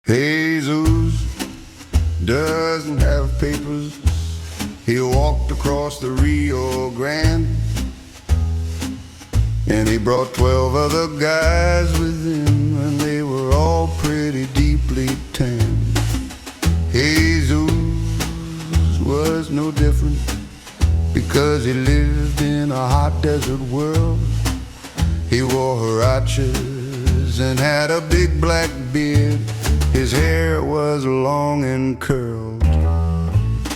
Jesus doesn't have papers. He walked across the Rio Grande, and he brought 12 other guys with him, and they were all pretty deeply tanned. Jesus was no different, because he lived in a hot desert world. He wore huaraches and had a big black beard. His hair was long and curled.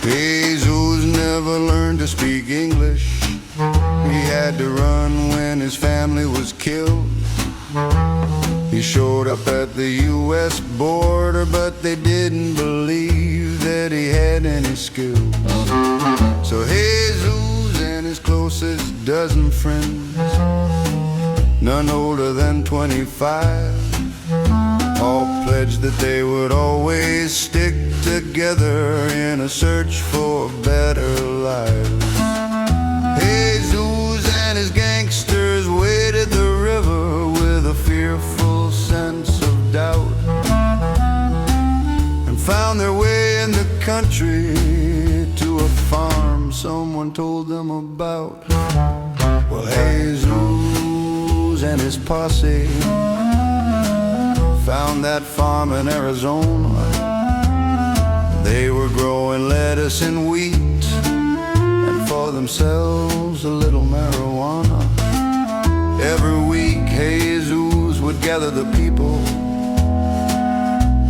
Jesus never learned to speak English. He had to run when his family was killed. He showed up at the U.S. border, but they didn't believe that he had any skills. So Jesus and his closest dozen friends, none older than 25, all pledged that they would always stick together in a search for a better life. Jesus and his gangsters waded the river with a fearful sense of doubt, and found their way in the country to a farm someone told them about. Well, Jesus and his posse found that farm in Arizona. They were growing lettuce and wheat, and for themselves a little marijuana. Every week Jesus would gather the people,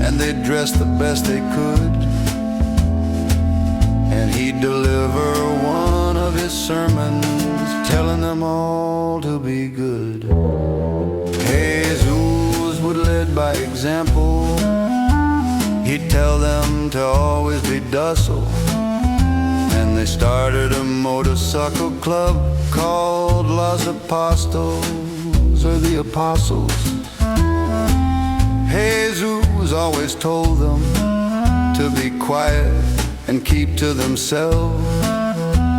and they'd dress the best they could, and he'd deliver one of his sermons, telling them all to be good. Jesus would lead by example. He'd tell them to always be docile, and they started a motorcycle club called Los Apostles, or the Apostles. Jesus always told them to be quiet and keep to themselves.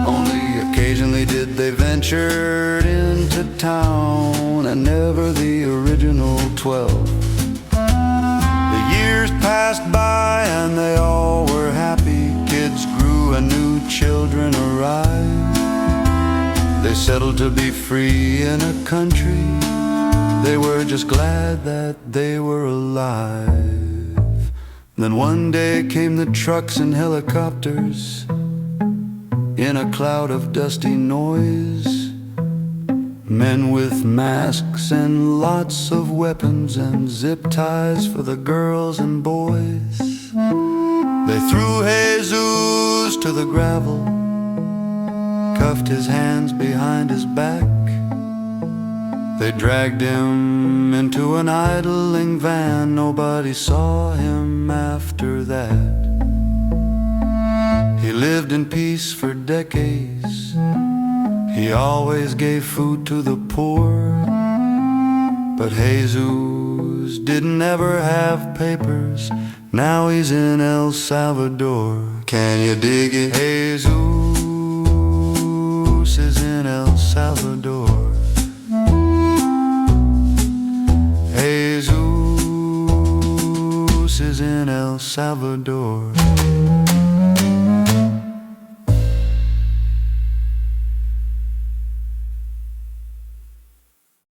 Only occasionally did they venture into town, and never the original 12. The years passed by and they all were happy. Kids grew and new children arrived. They settled to be free in a country. They were just glad that they were alive. Then one day came the trucks and helicopters in a cloud of dusty noise. Men with masks and lots of weapons and zip ties for the girls and boys. They threw Jesus to the gravel, cuffed his hands behind his back. They dragged him into an idling van. Nobody saw him after that. He lived in peace for decades. He always gave food to the poor. But Jesus didn't ever have papers. Now he's in El Salvador. Can you dig it? Jesus is in El Salvador.